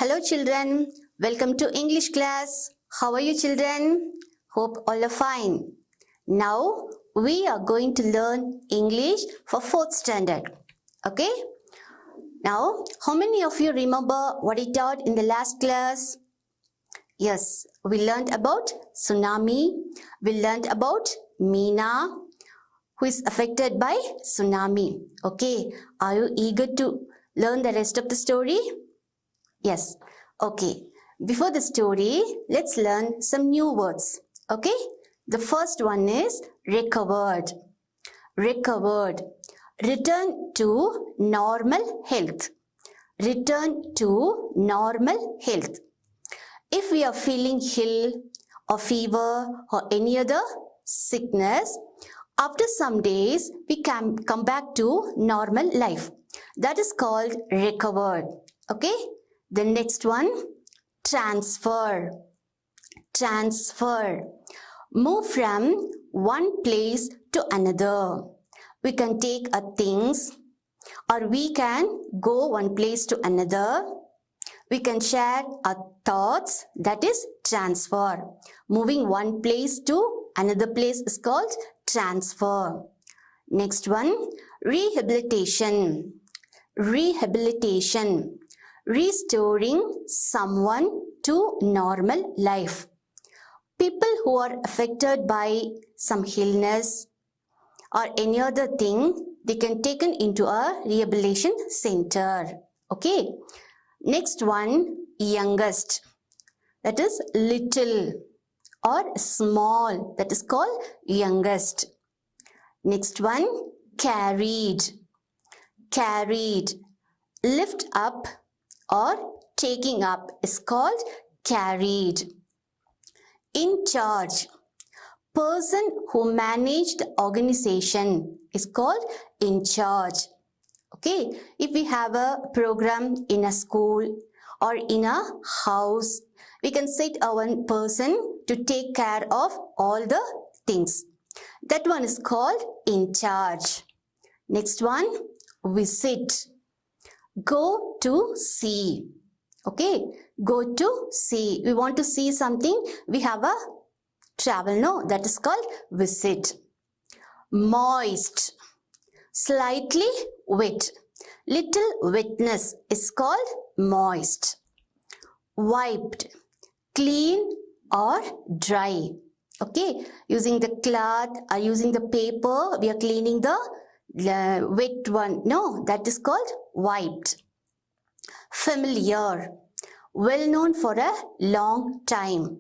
Hello children, welcome to English class. How are you children? Hope all are fine. Now we are going to learn English for 4th standard. Okay? Now how many of you remember what I taught in the last class? Yes, we learned about tsunami. We learned about Meena, who is affected by tsunami. Okay, are you eager to learn the rest of the story? Yes. Okay. Before the story, let's learn some new words. Okay. The first one is recovered. Recovered. Return to normal health. Return to normal health. If we are feeling ill or fever or any other sickness, after some days, we can come back to normal life. That is called recovered. Okay. The next one, transfer. Transfer. Move from one place to another. We can take our things or we can go one place to another. We can share our thoughts. That is transfer. Moving one place to another place is called transfer. Next one, rehabilitation. Rehabilitation. Restoring someone to normal life. People who are affected by some illness or any other thing, they can be taken into a rehabilitation center. Okay. Next one, youngest. That is little or small. That is called youngest. Next one, carried. Carried. Lift up or taking up is called carried. In charge. Person who managed the organization is called in charge. Okay. If we have a program in a school or in a house, we can set one person to take care of all the things. That one is called in charge. Next one, visit. Go to see. Okay, go to see. We want to see something. We have a travel, no? That is called visit. Moist. Slightly wet. Little wetness is called moist. Wiped. Clean or dry. Okay, using the cloth or using the paper, we are cleaning the wet one. No, that is called wiped. Familiar. Well known for a long time.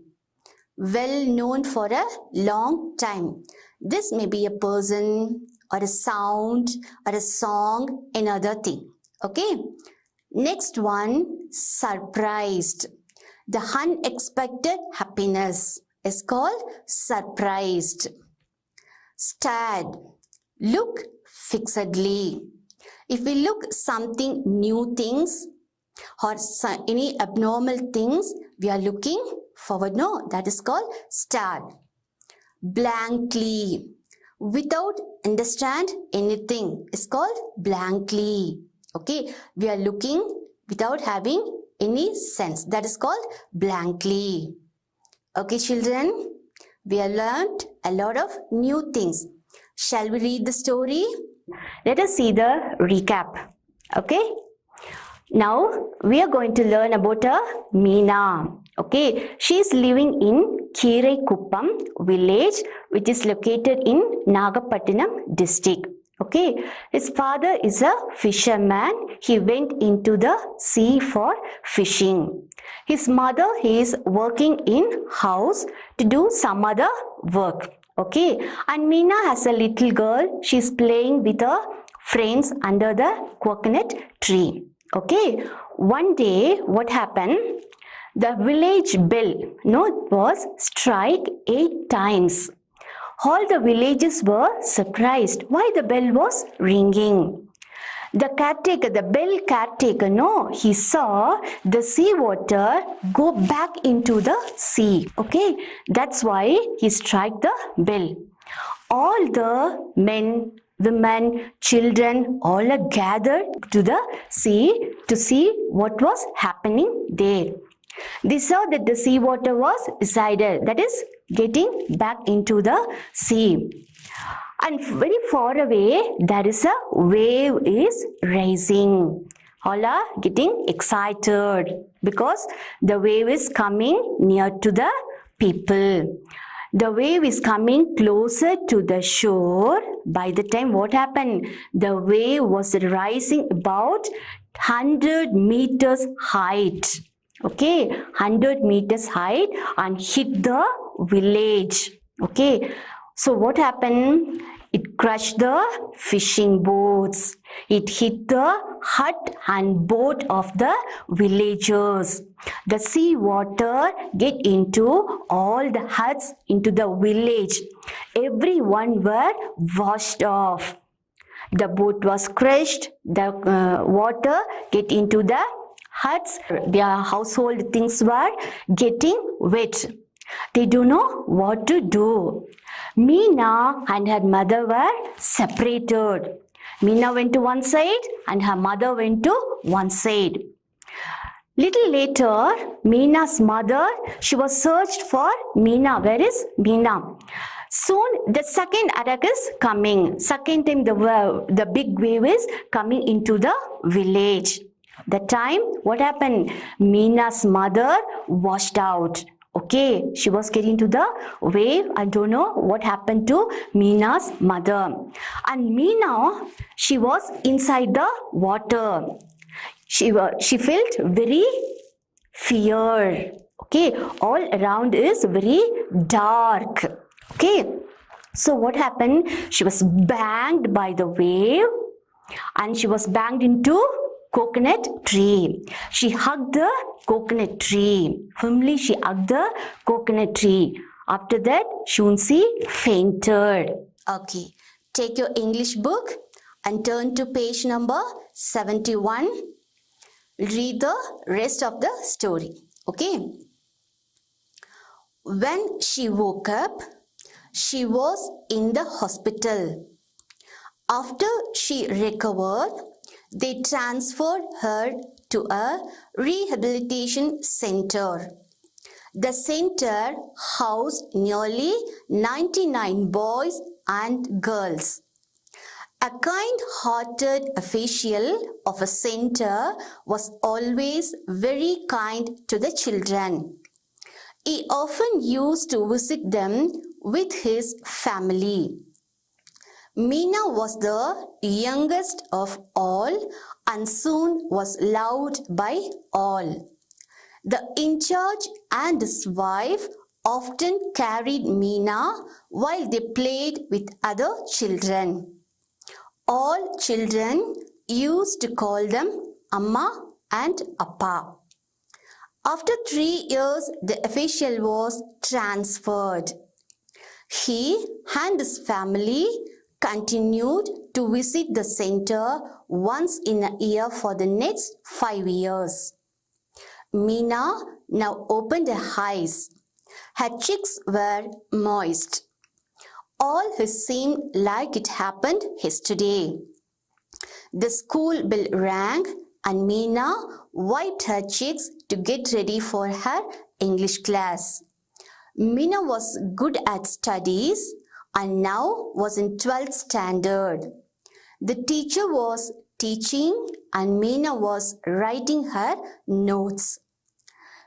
Well known for a long time. This may be a person or a sound or a song, another thing. Okay. Next one, surprised. The unexpected happiness is called surprised. Stared. Look fixedly. If we look something new things or any abnormal things, we are looking forward. No, that is called stare. Blankly. Without understand anything is called blankly. Okay, we are looking without having any sense. That is called blankly. Okay, children, we have learned a lot of new things. Shall we read the story? Let us see the recap. Okay. Now we are going to learn about Meena. Okay. She is living in Kiraikuppam village, which is located in Nagapattinam district. Okay. His father is a fisherman. He went into the sea for fishing. His mother is working in house to do some other work. Okay, and Meena has a little girl. She's playing with her friends under the coconut tree. Okay, one day what happened? The village bell, was strike 8 times. All the villagers were surprised why the bell was ringing. The caretaker, the bell caretaker, he saw the seawater go back into the sea. Okay, that's why he struck the bell. All the men, women, children, all are gathered to the sea to see what was happening there. They saw that the sea water was decided, that is, getting back into the sea. And very far away, there is a wave is rising. All are getting excited because the wave is coming near to the people. The wave is coming closer to the shore. By the time what happened? The wave was rising about 100 meters height. Okay, 100 meters height and hit the village. Okay, so what happened? It crushed the fishing boats. It hit the hut and boat of the villagers. The sea water get into all the huts into the village. Everyone were washed off. The boat was crushed. The water get into the huts. Their household things were getting wet. They don't know what to do. Meena and her mother were separated. Meena went to one side and her mother went to one side. Little later, Meena's mother, she was searched for Meena. Where is Meena? Soon the second attack is coming. Second time the big wave is coming into the village. That time, what happened? Meena's mother washed out. Okay, she was getting to the wave. I don't know what happened to Meena's mother. And Meena, she was inside the water. She felt very fear. Okay, all around is very dark. Okay, so what happened? She was banged by the wave and she was banged into coconut tree. She hugged the coconut tree. Firmly she hugged the coconut tree. After that, Shunsi fainted. Okay, take your English book and turn to page number 71. Read the rest of the story. Okay. When she woke up, she was in the hospital. After she recovered, they transferred her to a rehabilitation center. The center housed nearly 99 boys and girls. A kind-hearted official of a center was always very kind to the children. He often used to visit them with his family. Meena was the youngest of all and soon was loved by all. The in-charge and his wife often carried Meena while they played with other children. All children used to call them Amma and Appa. After 3 years, the official was transferred. He and his family continued to visit the center once in a year for the next 5 years. Meena now opened her eyes. Her cheeks were moist. All this seemed like it happened yesterday. The school bell rang and Meena wiped her cheeks to get ready for her English class. Meena was good at studies and now was in 12th standard. The teacher was teaching and Meena was writing her notes.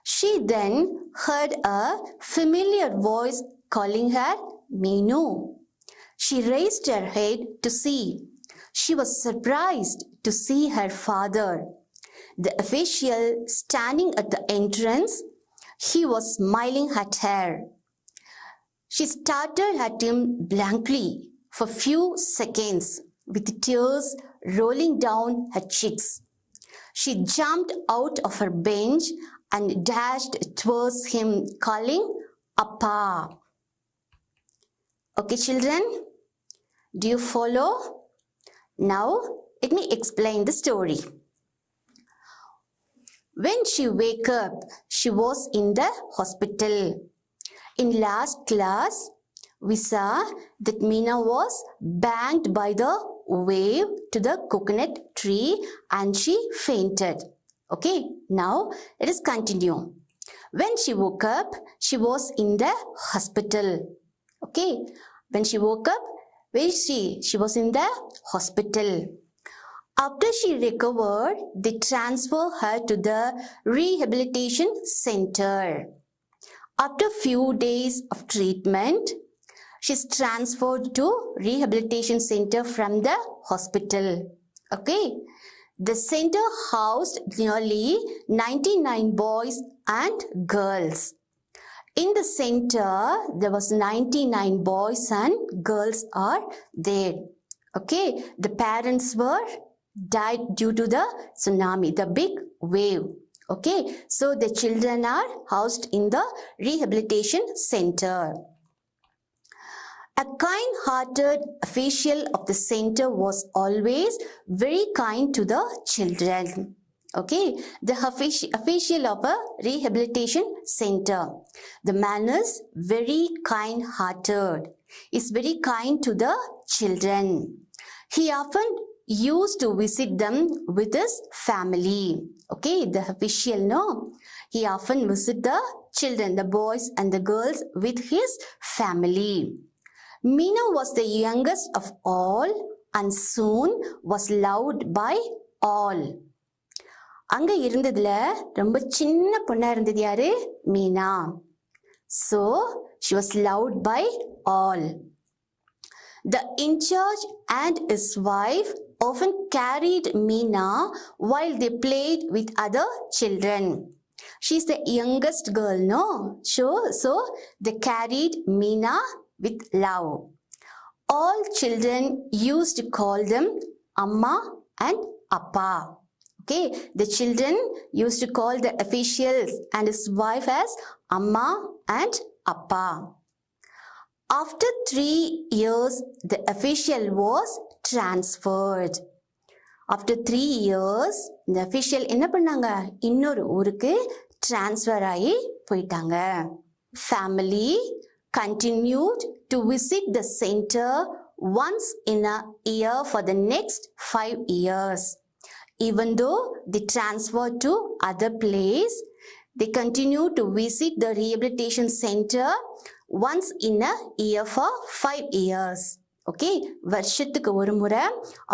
She then heard a familiar voice calling her Meenu. She raised her head to see. She was surprised to see her father. The official standing at the entrance, he was smiling at her. She stared at him blankly for a few seconds with tears rolling down her cheeks. She jumped out of her bench and dashed towards him, calling, Appa. Okay, children, do you follow? Now, let me explain the story. When she woke up, she was in the hospital. In last class, we saw that Meena was banged by the wave to the coconut tree and she fainted. Okay, now let us continue. When she woke up, she was in the hospital. Okay, when she woke up, where is she? She was in the hospital. After she recovered, they transferred her to the rehabilitation center. After few days of treatment, she's transferred to rehabilitation center from the hospital. Okay. The center housed nearly 99 boys and girls. In the center, there was 99 boys and girls are there. Okay. The parents were died due to the tsunami, the big wave. Okay. So the children are housed in the rehabilitation center. A kind-hearted official of the center was always very kind to the children. Okay, the official of a rehabilitation center. The man is very kind-hearted. Is very kind to the children. He often used to visit them with his family. Okay, the official, no? He often visit the children, the boys and the girls with his family. Meena was the youngest of all and soon was loved by all. அங்க இருந்ததுல ரொம்ப சின்ன பொண்ணா இருந்தது யாரு? Meena. So she was loved by all. The in-charge and his wife often carried Meena while they played with other children. She's the youngest girl, no? So they carried Meena with love. All children used to call them Amma and Appa. Okay, the children used to call the officials and his wife as Amma and Appa. After 3 years, the official was transferred. After 3 years, the official என்ன பண்ணாங்க? இன்னொரு ஊருக்கு transfer ஆகி போயிட்டாங்க. Family continued to visit the center once in a year for the next 5 years. Even though they transferred to other place, they continue to visit the rehabilitation center once in a year for 5 years. Okay, வருஷத்துக்கு ஒரு முறை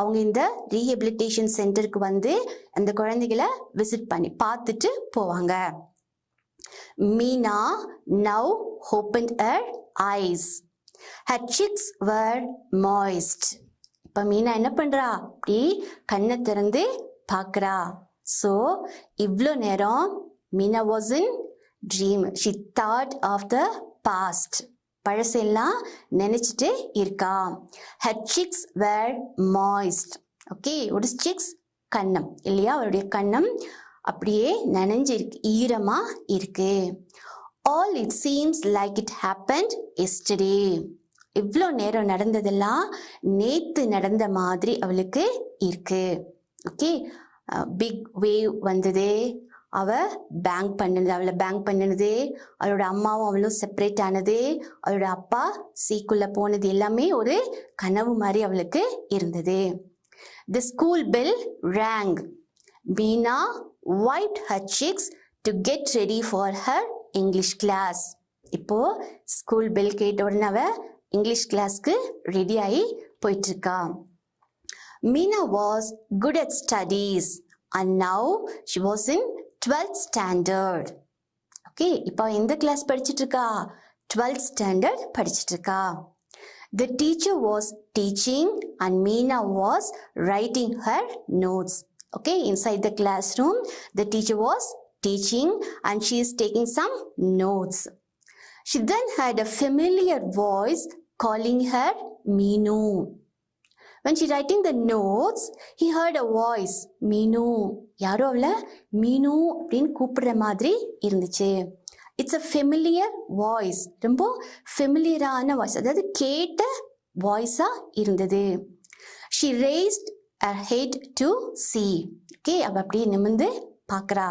அவங்க இந்த rehabilitation சென்டருக்கு வந்து அந்த குழந்தைகளை visit பண்ணி பார்த்துட்டு போவாங்க. Meena now opened her eyes. Her cheeks were moist. இப்ப மீனா என்ன பண்றா? அப்படி கண்ணை திறந்து பார்க்கறா. So இவ்ளோ நேரம் Meena was in dream. She thought of the past. பழசெல்லாம் நினைச்சிட்டு இருக்கா. Her cheeks were moist. Okay, what is cheeks? கன்னம் இல்லையா? அவருடைய கன்னம் அப்படியே நனைஞ்சிருக்கு, ஈரமா இருக்கு. All it seems like it happened yesterday. இவ்ளோ நேரம் நடந்ததெல்லாம் நேத்து நடந்த மாதிரி அவளுக்கு இருக்கு. ஓகே, பிக் வேவ் வந்தது, அவளை பேங்க் பண்ணினது, அவளோட அம்மாவும் அவளும் செப்பரேட் ஆனது, அவளோட அப்பா சீக்குள்ள போனது எல்லாமே ஒரு கனவு மாதிரி அவளுக்கு இருந்தது. The school bell rang. Meena wiped her cheeks to get ready for her English class. இப்போ ஸ்கூல் பெல் கேட்ட உடனே அவ இங்கிலீஷ் கிளாஸ்க்கு ரெடி ஆகி போயிட்டு இருக்கா. Meena was good at studies and now she was in 12th standard. Okay, இப்போ எந்த கிளாஸ் படிச்சிட்டு இருக்கா? 12th standard படிச்சிட்டு இருக்கா. The teacher was teaching and Meena was writing her notes. Okay, inside the classroom, the teacher was teaching and she is taking some notes. She then heard a familiar voice calling her Meenu. When she writing the notes, he heard a voice, Meenu. யாரோ அவளை மீனு அப்படின்னு கூப்பிடுற மாதிரி இருந்துச்சு. It's a familiar voice. ரொம்ப ஃபெமிலியரான voice, அதாவது கேட்ட வாய்ஸா இருந்தது. She raised her head to see. Okay, அவ அப்படியே நிமிர்ந்து பார்க்கறா.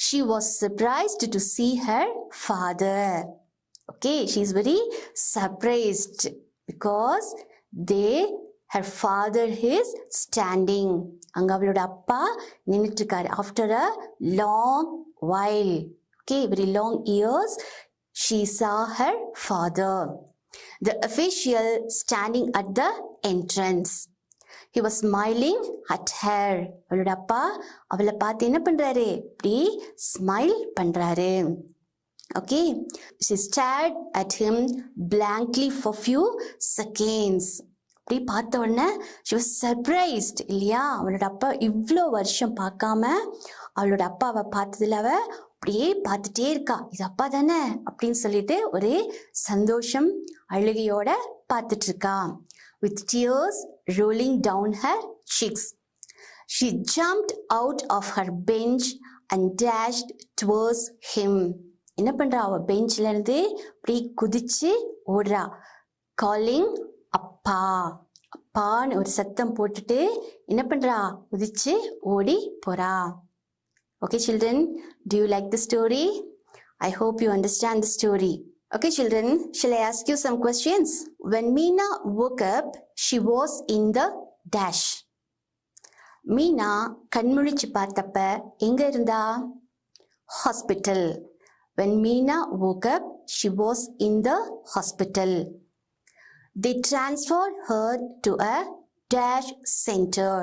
She was surprised to see her father. Okay, she is very surprised because her father is standing. அங்க அவளோட அப்பா நின்னுட்டு இருக்காரு. After a long while, okay, very long years, she saw her father. The official standing at the entrance. He was smiling at her. அவளோட அப்பா அவளை பார்த்து என்ன பண்றாரு? இப்படி ஸ்மைல் பண்றாரு. Okay, she stared at him blankly for few seconds. அப்படி பார்த்த உடனே she was surprised. இல்லையா? அவளோட அப்பா இவ்வளோ வருஷம் பார்க்காம அவளோட அப்பாவை பார்த்ததுல அவ அப்படியே பார்த்துட்டே இருக்கா. இது அப்பா தானே அப்படின்னு சொல்லிட்டு ஒரே சந்தோஷம் அழுகையோட பார்த்துட்டு இருக்கா. With tears rolling down her cheeks, she jumped out of her bench and dashed towards him. என்ன பண்றா? அவ பெஞ்ச்ல இருந்து அப்படி குதிச்சு ஓடுறா. காலிங் அப்பா, அப்பான்னு ஒரு சத்தம் போட்டுட்டு என்ன பண்றா? குதிச்சு ஓடி போறா. Okay children, do you like the story? I hope you understand the story. Okay children, shall I ask you some questions? When Meena woke up, she was in the dash. Meena கண்முழிச்சு பார்த்தப்ப எங்க இருந்தா? Hospital. When Meena woke up, she was in the hospital. They transferred her to a dash center.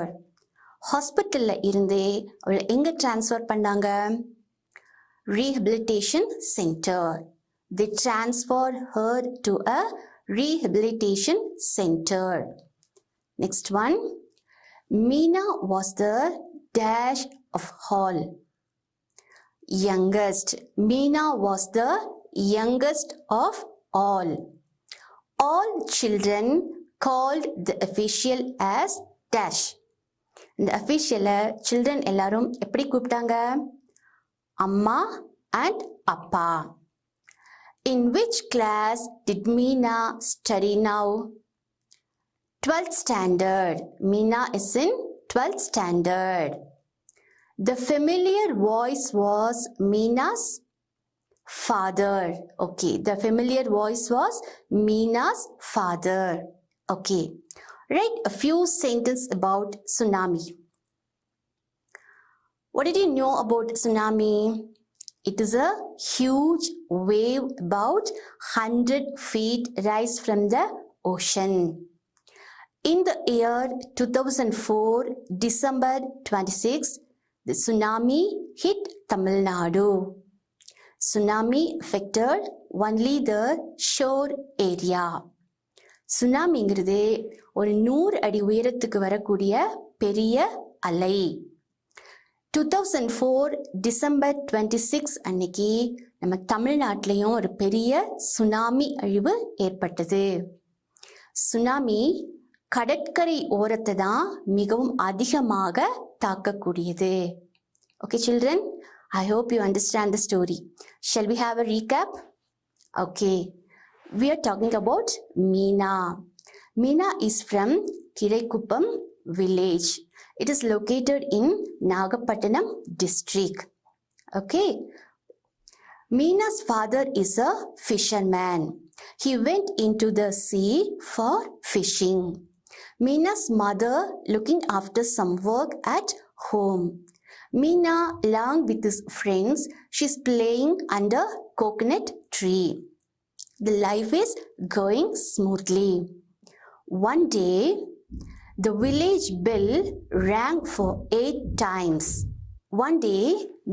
ஹாஸ்பிட்டல்ல இருந்தே அவளை எங்க transfer பண்ணாங்க? rehabilitation center. They transferred her to a rehabilitation center. Next one. Meena was the dash of all. Youngest. Meena was the youngest of all. All children called the official as dash. இந்த official children எல்லாரும் எப்படி கூப்பிட்டாங்க? அம்மா and அப்பா. In which class did Meena study now? 12th standard. Meena is in 12th standard. The familiar voice was Meena's father. Okay, the familiar voice was Meena's father. Okay, write a few sentences about tsunami. What did you know about tsunami? It is a huge wave about 100 feet rise from the ocean. In the year 2004, December 26, the tsunami hit Tamil Nadu. Tsunami affected only the shore area. சுனாமிங்கிறது ஒரு 100 அடி உயரத்துக்கு வரக்கூடிய பெரிய அலை. 2004 December 26 அன்னைக்கு நம்ம தமிழ்நாட்டிலையும் ஒரு பெரிய சுனாமி அழிவு ஏற்பட்டது. சுனாமி கடற்கரை ஓரத்தை தான் மிகவும் அதிகமாக தாக்கக்கூடியது. Okay children, I hope you understand the story. Shall we have a recap? Okay, we are talking about Meena. Meena is from Kiraikuppam village. It is located in Nagapattinam district. Okay. Meena's father is a fisherman. He went into the sea for fishing. Meena's mother looking after some work at home. Meena, along with his friends, she's playing under coconut tree. The life is going smoothly. One day, the village bell rang for 8 times. One day,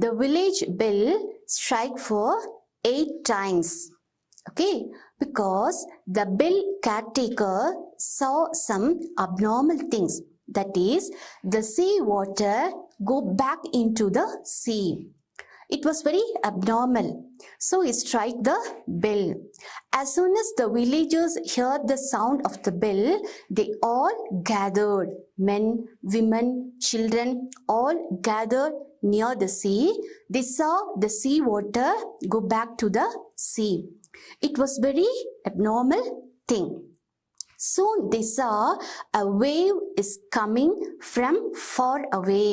the village bell struck for 8 times. Okay, because the bell caretaker saw some abnormal things. That is, the sea water go back into the sea. It was very abnormal. So he struck the bell. As soon as the villagers heard the sound of the bell, they all gathered. Men, women, children, all gathered near the sea. They saw the sea water go back to the sea. It was very abnormal thing. Soon they saw a wave is coming from far away.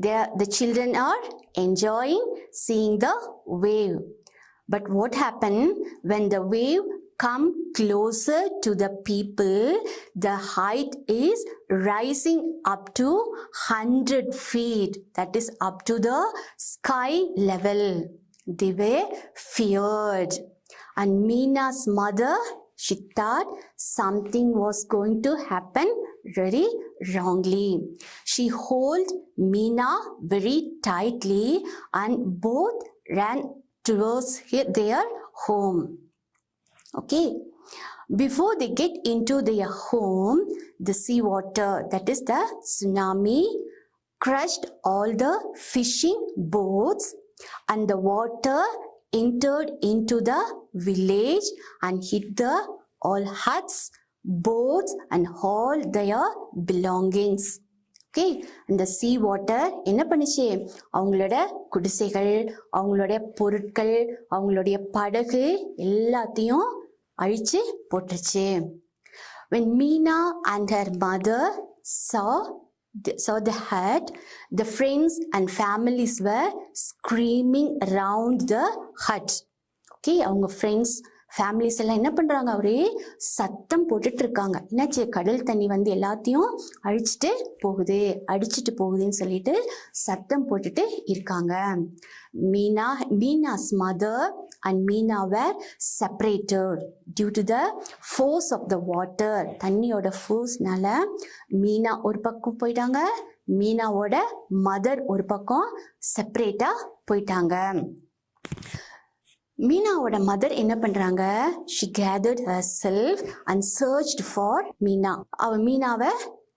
The children are enjoying seeing the wave. But what happened when the wave come closer to the people, the height is rising up to 100 feet. That is up to the sky level. They were feared. And Meena's mother, she thought something was going to happen very wrongly. She held Meena very tightly and both ran towards their home. Okay. Before they get into their home, the seawater, that is the tsunami, crushed all the fishing boats and the water entered into the village and hit the all huts, boats and all their belongings. Okay, அந்த sea water என்ன பண்ணுச்சு, அவங்களோட குடிசைகள், அவங்களுடைய பொருட்கள், அவங்களுடைய படகு எல்லாத்தையும் அழிச்சு போட்டுருச்சு. When Meena and her mother saw the hut, the friends and families were screaming around the hut. Okay, அவங்க friends ஃபேமிலிஸ் எல்லாம் என்ன பண்றாங்க, ஒரே சத்தம் போட்டுட்டு இருக்காங்க. என்னாச்சு, கடல் தண்ணி வந்து எல்லாத்தையும் அடிச்சுட்டு போகுதுன்னு சொல்லிட்டு சத்தம் போட்டுட்டு இருக்காங்க. Meena's mother and Meena were separated due to the force of the water. தண்ணியோட ஃபோர்ஸ்னால மீனா ஒரு பக்கம் போயிட்டாங்க, மீனாவோட மதர் ஒரு பக்கம் செப்பரேட்டா போயிட்டாங்க. மீனாவோட மதர் என்ன பண்றாங்க, she gathered herself and searched for Meena. அவ மீனாவை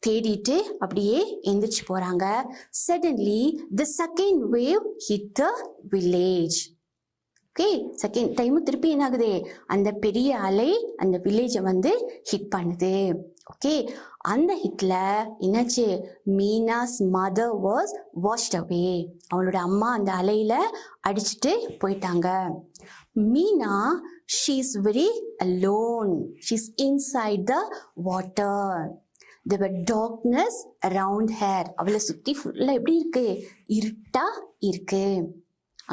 தேடிட்டு அப்படியே எந்திரிச்சு போறாங்க. Suddenly the second wave hit the village. Okay, second time திருப்பி என்ன ஆகுது, அந்த பெரிய அலை அந்த வில்லேஜை வந்து ஹிட் பண்ணுது. ஓகே, அந்த ஹிட்ல என்னாச்சு, மீனாஸ் மதர் வாஸ் வாஷ்ட் அவே. அவளோட அம்மா அந்த அலையில அடிச்சுட்டு போயிட்டாங்க. Meena, she is very alone. She is inside the water. There were darkness around her. அவளை சுத்தி ஃபுல்லா எப்படி இருக்கு, இருட்டா இருக்கு.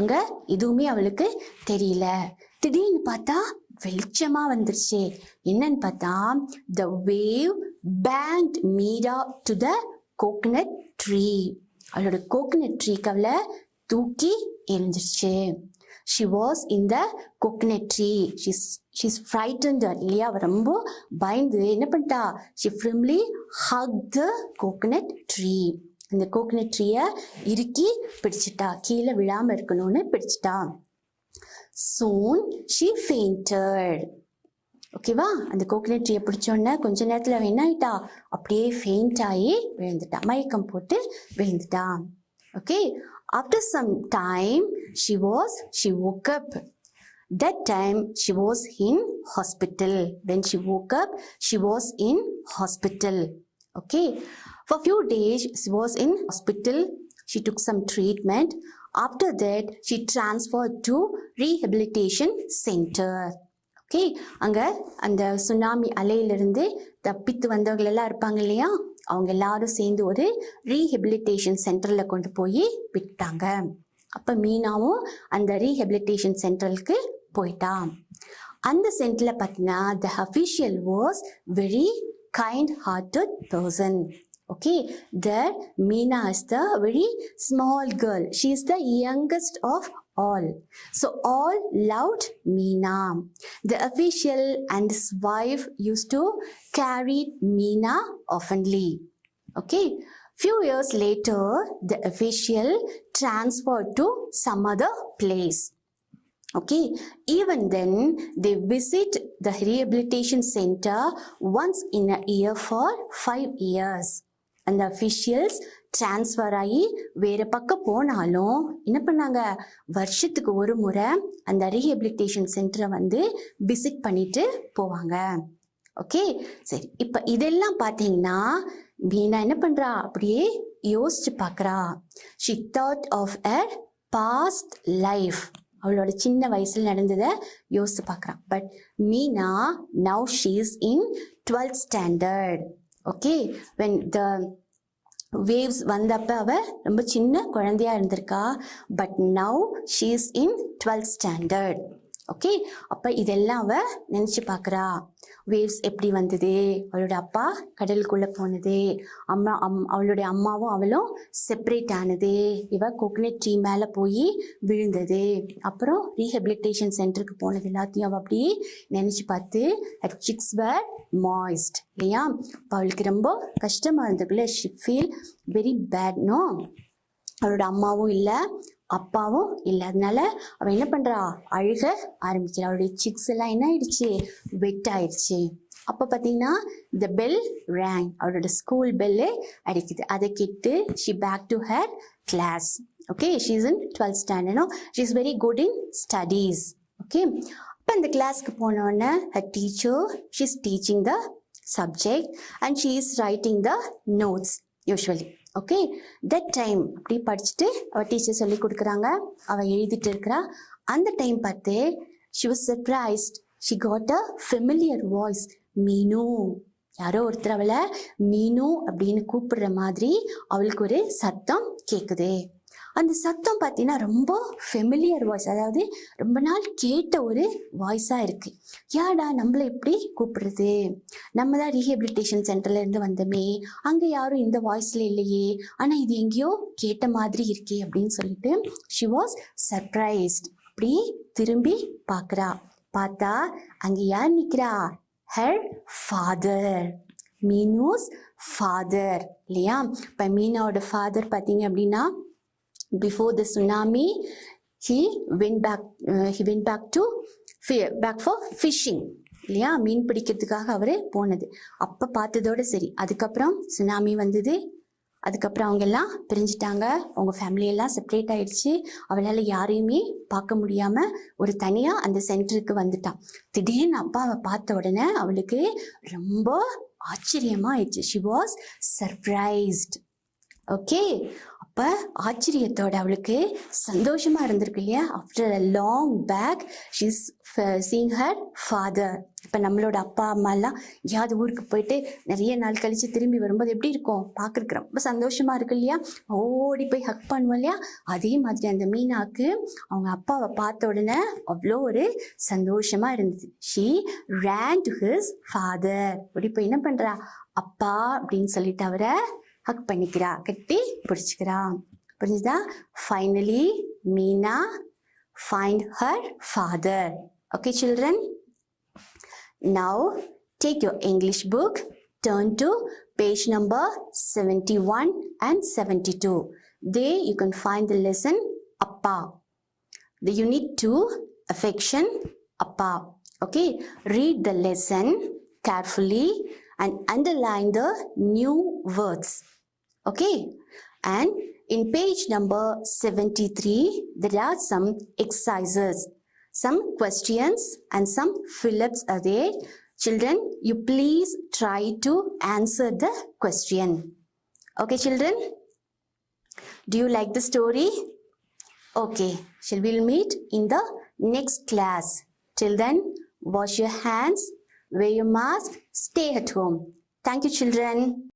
அங்க எதுவுமே அவளுக்கு தெரியல. திடீர்னு பார்த்தா வெளிச்சமா வந்துருச்சு. என்னன்னு பார்த்தா, the wave banged Meera to the coconut tree. அவளோட கோகனட் ட்ரீக்கு அவளை தூக்கி எரிஞ்சிருச்சு. She was in the coconut tree. She's frightened இல்லையா, அவ ரொம்ப பயந்து என்ன பண்ணிட்டா, she firmly hugged the coconut tree. அந்த கோகனட் ட்ரீயை இறுக்கி பிடிச்சிட்டா, கீழே விழாம இருக்கணும்னு பிடிச்சிட்டா. Soon she fainted. ஓகேவா, அந்த கோகனட் ட்ரீயை பிடிச்சோன்னா கொஞ்ச நேரத்துல அவ என்ன ஆயிட்டா, அப்படியே ஃபெயிண்ட் ஆகி விழுந்துட்டா, மயக்கம் போட்டு விழுந்துட்டா. Okay, after some time she woke up. That time she was in hospital. When she woke up, she was in hospital. Okay, for few days she was in hospital. She took some treatment. After that she transferred to rehabilitation center. Okay, அங்க அந்த tsunami அலையிலிருந்து தப்பித்து வந்தவங்க எல்லாம் இருப்பாங்க இல்லையா, அவங்க எல்லாரும் சேர்ந்து ஒரு ரீஹெபிலிட்டேஷன் சென்டர்ல கொண்டு போய் விட்டாங்க. அப்ப மீனாவும் அந்த ரீஹெபிலிட்டேஷன் சென்டருக்கு போயிட்டா. அந்த சென்டர்ல பார்த்தீங்கன்னா the official was very kind-hearted person. Okay, there Meena is the very small girl. She is the youngest of all. So all loved Meena. The official and his wife used to carry Meena oftenly. Okay, few years later, the official transferred to some other place. Okay, even then they visit the rehabilitation center once in a year for 5 years. And the officials transfer ஆகி வேற பக்கம் போனாலும் என்ன பண்ணாங்க, வருஷத்துக்கு ஒரு முறை அந்த ரீஹெபிலிட்டேஷன் சென்டரை வந்து விசிட் பண்ணிட்டு போவாங்க. ஓகே, சரி, இப்ப இதெல்லாம் பார்த்தீங்கன்னா மீனா என்ன பண்றா, அப்படியே யோசிச்சு பார்க்கறா. She thought of her past life. அவளோட சின்ன வயசுல நடந்ததை யோசிச்சு பார்க்கறா. But Meena now she is in 12th standard. Okay, when the waves வந்தப்ப அவ ரொம்ப சின்ன குழந்தையா இருந்திருக்கா. But now she is in 12th standard. Okay, அப்போ இதெல்லாம் அவ நினச்சி பார்க்குறா. வேவ்ஸ் எப்படி வந்தது, அவளோட அப்பா கடலுக்குள்ளே போனது, அவளுடைய அம்மாவும் அவளும் செப்பரேட் ஆனது, இவ கோகனட் ட்ரீ மேலே போய் விழுந்தது, அப்புறம் ரீஹபிலிட்டேஷன் சென்டருக்கு போனது எல்லாத்தையும் அவள் அப்படி நினச்சி பார்த்து சிக்ஸ் வேர் மாய்ஸ்ட் இல்லையா. இப்போ அவளுக்கு ரொம்ப கஷ்டமாக இருந்ததுக்குள்ள ஷி ஃபீல் வெரி பேட்னோ. அவளோட அம்மாவும் இல்லை, அப்பாவும் இல்லை. அதனால அவள் என்ன பண்ணுறா, அழுக ஆரம்பிக்கிறா. அவளுடைய சிக்ஸ் எல்லாம் என்ன ஆயிடுச்சு, வெட் ஆயிடுச்சு. அப்போ பார்த்தீங்கன்னா த பெல் ரேங், அவளோட ஸ்கூல் பெல்லு அடிக்குது. அதை கேட்டு she back to her class. Okay, she is in 12th standard. She is very good in studies. Okay, அப்போ அந்த கிளாஸ்க்கு போனோடனே her teacher she is teaching the subject and she is writing the notes usually. Okay, that time அப்படி படிச்சுட்டு அவள் teacher சொல்லி கொடுக்குறாங்க, அவள் எழுதிட்டு இருக்கிறா. அந்த டைம் பார்த்து she was surprised, she got a familiar voice, மீனு. யாரோ ஒருத்தர் அவளை மீனு அப்படின்னு கூப்பிடுற மாதிரி அவளுக்கு ஒரு சத்தம் கேட்குது. அந்த சத்தம் பார்த்தீங்கன்னா ரொம்ப ஃபெமிலியர் வாய்ஸ், அதாவது ரொம்ப நாள் கேட்ட ஒரு வாய்ஸாக இருக்குது. யாடா நம்மளை எப்படி கூப்பிடுறது, நம்ம தான் ரீஹபிலிட்டேஷன் சென்டர்லேருந்து வந்தோமே, அங்கே யாரும் இந்த வாய்ஸில் இல்லையே, ஆனால் இது எங்கேயோ கேட்ட மாதிரி இருக்கே அப்படின்னு சொல்லிட்டு ஷி வாஸ் சர்ப்ரைஸ்ட். அப்படி திரும்பி பார்க்குறா. பார்த்தா அங்கே யார் நிற்கிறா, ஹர் ஃபாதர், மீனூஸ் ஃபாதர் இல்லையா. இப்போ மீனாவோட ஃபாதர் பார்த்தீங்க அப்படின்னா before the tsunami he went back for fishing இல்லையா, மீன் பிடிக்கிறதுக்காக அவரு போனது. அப்போ பார்த்ததோட சரி. அதுக்கப்புறம் சுனாமி வந்தது, அதுக்கப்புறம் அவங்க எல்லாம் பிரிஞ்சுட்டாங்க, அவங்க ஃபேமிலியெல்லாம் செப்பரேட் ஆயிடுச்சு. அவளால் யாரையுமே பார்க்க முடியாமல் ஒரு தனியாக அந்த சென்டருக்கு வந்துட்டான். திடீர்னு அப்பாவை பார்த்த உடனே அவளுக்கு ரொம்ப ஆச்சரியமாக ஆயிடுச்சு. She was surprised. ஓகே, அப்போ ஆச்சரியத்தோட அவளுக்கு சந்தோஷமாக இருந்திருக்கு இல்லையா. After a long back she is seeing her father. இப்போ நம்மளோட அப்பா அம்மாலாம் எங்கேயாவது ஊருக்கு போயிட்டு நிறைய நாள் கழித்து திரும்பி வரும்போது எப்படி இருக்கும், பார்க்குறதுக்கு ரொம்ப சந்தோஷமாக இருக்கு இல்லையா, ஓடி போய் ஹக் பண்ணுவோம் இல்லையா. அதே மாதிரி அந்த மீனாக்கு அவங்க அப்பாவை பார்த்த உடனே அவ்வளோ ஒரு சந்தோஷமாக இருந்தது. She ரேன் to his father. ஓடி போய் என்ன பண்ணுறா, அப்பா அப்படின்னு சொல்லிட்டு அவரை ஹக் பண்ணிக்கிறா, கட்டி பிடிச்சிக்கிறா. புரிஞ்சுதா. Finally Meena find her father. Okay children, now take your English book, turn to page number 71 and 72. There you can find the lesson Appa, the unit 2 affection Appa. Okay, read the lesson carefully and underline the new words. Okay, and in page number 73 there are some exercises, some questions and some fill-ups are there. Children, you please try to answer the question. Okay children, do you like the story? Okay, shall we meet in the next class. Till then, wash your hands, wear your mask, stay at home. Thank you children.